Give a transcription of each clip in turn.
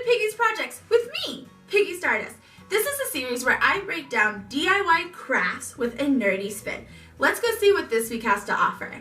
Piggy's Projects with me, Piggy Stardust. This is a series where I break down DIY crafts with a nerdy spin. Let's go see what this week has to offer.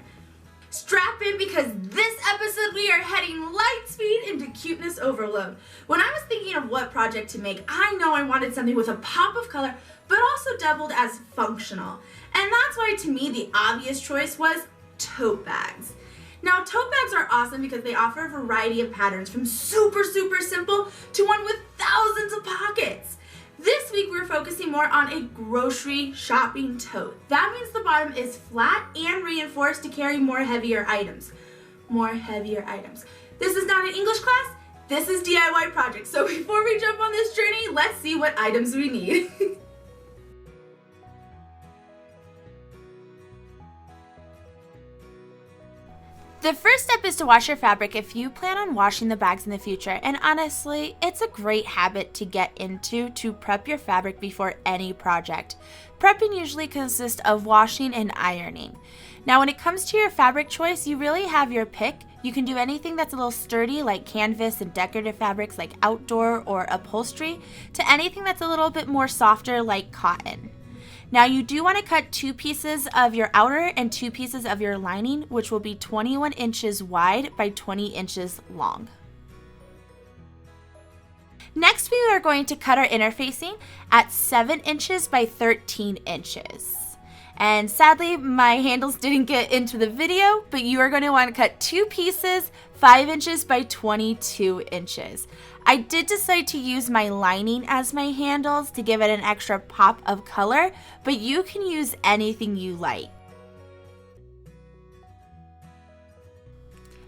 Strap in because this episode we are heading light speed into cuteness overload. When I was thinking of what project to make, I know I wanted something with a pop of color but also doubled as functional. And that's why to me the obvious choice was tote bags. Now tote bags are awesome because they offer a variety of patterns from super simple to one with thousands of pockets. This week we're focusing more on a grocery shopping tote. That means the bottom is flat and reinforced to carry more heavier items. This is not an English class, this is DIY project. So before we jump on this journey, let's see what items we need. The first step is to wash your fabric if you plan on washing the bags in the future, and honestly, it's a great habit to get into to prep your fabric before any project. Prepping usually consists of washing and ironing. Now when it comes to your fabric choice, you really have your pick. You can do anything that's a little sturdy like canvas and decorative fabrics like outdoor or upholstery, to anything that's a little bit more softer like cotton. Now you do want to cut 2 pieces of your outer and 2 pieces of your lining, which will be 21 inches wide by 20 inches long. Next, we are going to cut our interfacing at 7 inches by 13 inches. And sadly, my handles didn't get into the video, but you are going to want to cut 2 pieces 5 inches by 22 inches. I did decide to use my lining as my handles to give it an extra pop of color, but you can use anything you like.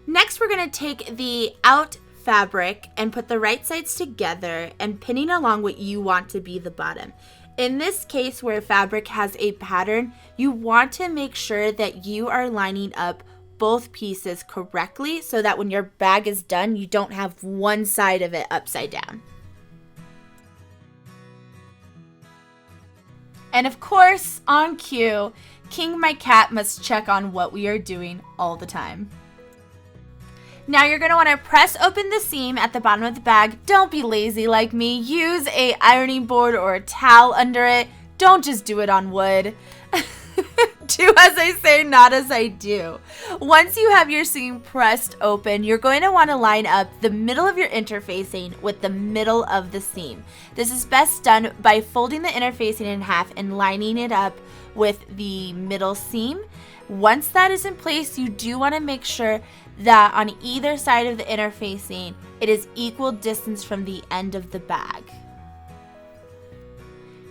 Next, we're going to take the out fabric and put the right sides together and pinning along what you want to be the bottom. In this case, where fabric has a pattern, you want to make sure that you are lining up both pieces correctly so that when your bag is done, you don't have one side of it upside down. And of course, on cue, King my cat must check on what we are doing all the time. Now you're going to want to press open the seam at the bottom of the bag. Don't be lazy like me. Use a ironing board or a towel under it. Don't just do it on wood. Do as I say, not as I do. Once you have your seam pressed open, you're going to want to line up the middle of your interfacing with the middle of the seam. This is best done by folding the interfacing in half and lining it up with the middle seam. Once that is in place, you do want to make sure that on either side of the interfacing, it is equal distance from the end of the bag.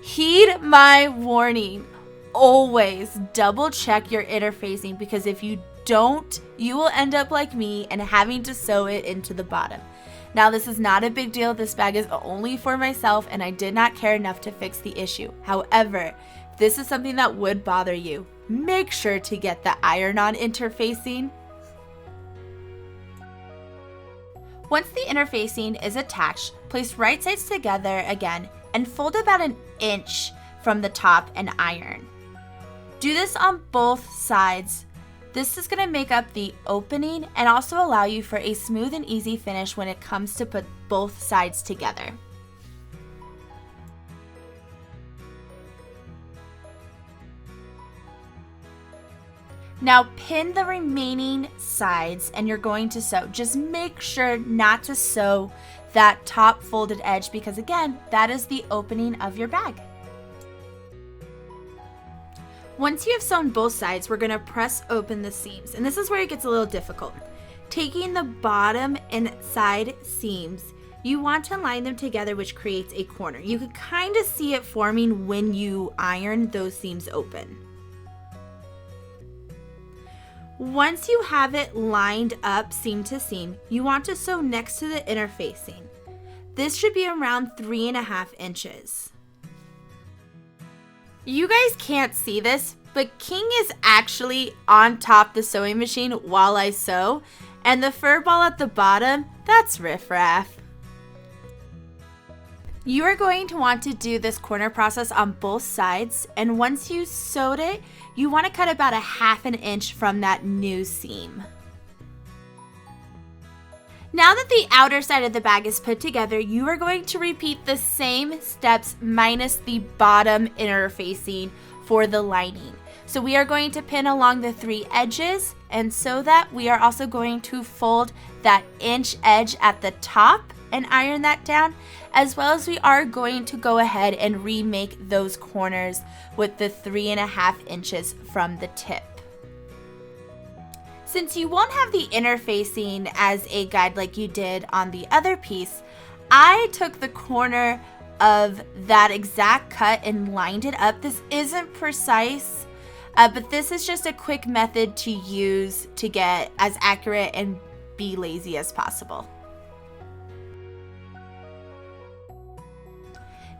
Heed my warning. Always double check your interfacing because if you don't, you will end up like me and having to sew it into the bottom. Now this is not a big deal. This bag is only for myself and I did not care enough to fix the issue. However, if this is something that would bother you, make sure to get the iron-on interfacing. Once the interfacing is attached, place right sides together again and fold about an inch from the top and iron. Do this on both sides. This is going to make up the opening and also allow you for a smooth and easy finish when it comes to put both sides together. Now pin the remaining sides and you're going to sew. Just make sure not to sew that top folded edge because again, that is the opening of your bag. Once you have sewn both sides, we're going to press open the seams, and this is where it gets a little difficult. Taking the bottom and side seams, you want to line them together, which creates a corner. You can kind of see it forming when you iron those seams open. Once you have it lined up seam to seam, you want to sew next to the interfacing. This should be around 3.5 inches. You guys can't see this, but King is actually on top the sewing machine while I sew, and the fur ball at the bottom, that's riffraff. You are going to want to do this corner process on both sides, and once you sewed it, you want to cut about 1/2 inch from that new seam. Now that the outer side of the bag is put together, you are going to repeat the same steps minus the bottom inner facing for the lining. So we are going to pin along the 3 edges, and so that we are also going to fold that inch edge at the top and iron that down, as well as we are going to go ahead and remake those corners with the 3.5 inches from the tip. Since you won't have the inner facing as a guide like you did on the other piece, I took the corner of that exact cut and lined it up. This isn't precise, but this is just a quick method to use to get as accurate and be lazy as possible.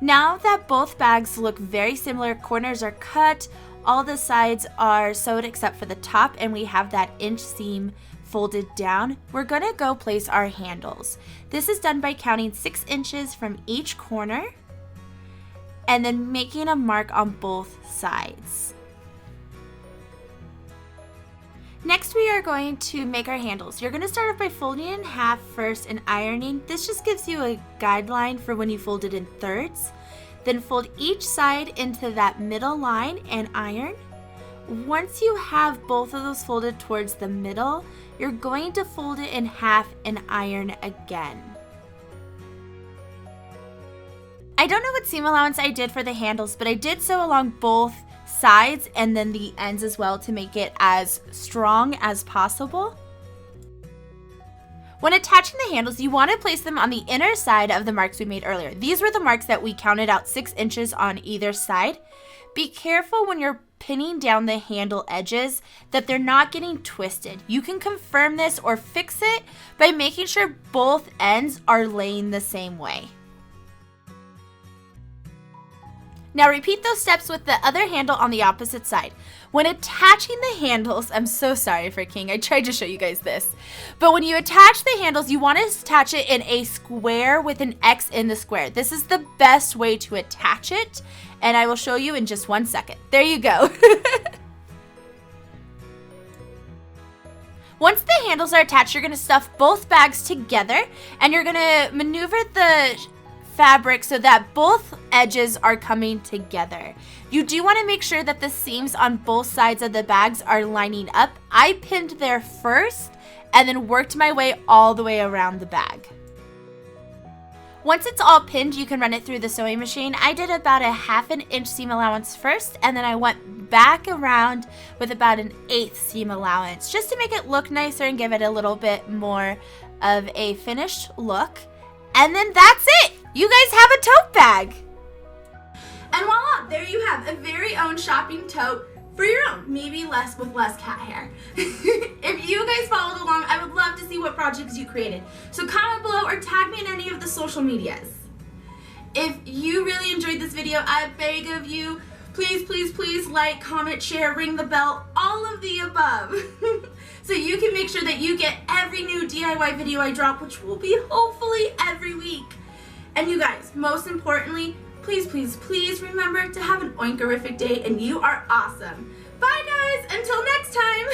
Now that both bags look very similar, corners are cut, all the sides are sewed except for the top, and we have that inch seam folded down, we're gonna go place our handles. This is done by counting 6 inches from each corner and then making a mark on both sides. Next, we are going to make our handles. You're going to start off by folding it in half first and ironing. This just gives you a guideline for when you fold it in thirds. Then fold each side into that middle line and iron. Once you have both of those folded towards the middle, you're going to fold it in half and iron again. I don't know what seam allowance I did for the handles, but I did sew along both sides and then the ends as well to make it as strong as possible. When attaching the handles, you want to place them on the inner side of the marks we made earlier. These were the marks that we counted out 6 inches on either side. Be careful when you're pinning down the handle edges that they're not getting twisted. You can confirm this or fix it by making sure both ends are laying the same way. Now repeat those steps with the other handle on the opposite side. When attaching the handles, I'm so sorry for King, I tried to show you guys this. But when you attach the handles, you want to attach it in a square with an X in the square. This is the best way to attach it, and I will show you in just 1 second. There you go. Once the handles are attached, you're going to stuff both bags together, and you're going to maneuver the fabric so that both edges are coming together. You do want to make sure that the seams on both sides of the bags are lining up. I pinned there first and then worked my way all the way around the bag. Once it's all pinned, you can run it through the sewing machine. I did about a 1/2 inch seam allowance first, and then I went back around with about an 1/8 seam allowance just to make it look nicer and give it a little bit more of a finished look. And then that's it! You guys have a tote bag! And voila, there you have a very own shopping tote for your own, maybe with less cat hair. If you guys followed along, I would love to see what projects you created. So comment below or tag me in any of the social medias. If you really enjoyed this video, I beg of you, please, please, please like, comment, share, ring the bell, all of the above. So you can make sure that you get every new DIY video I drop, which will be hopefully every week. And you guys, most importantly, please, please, please remember to have an oinkerific day, and you are awesome. Bye guys, until next time.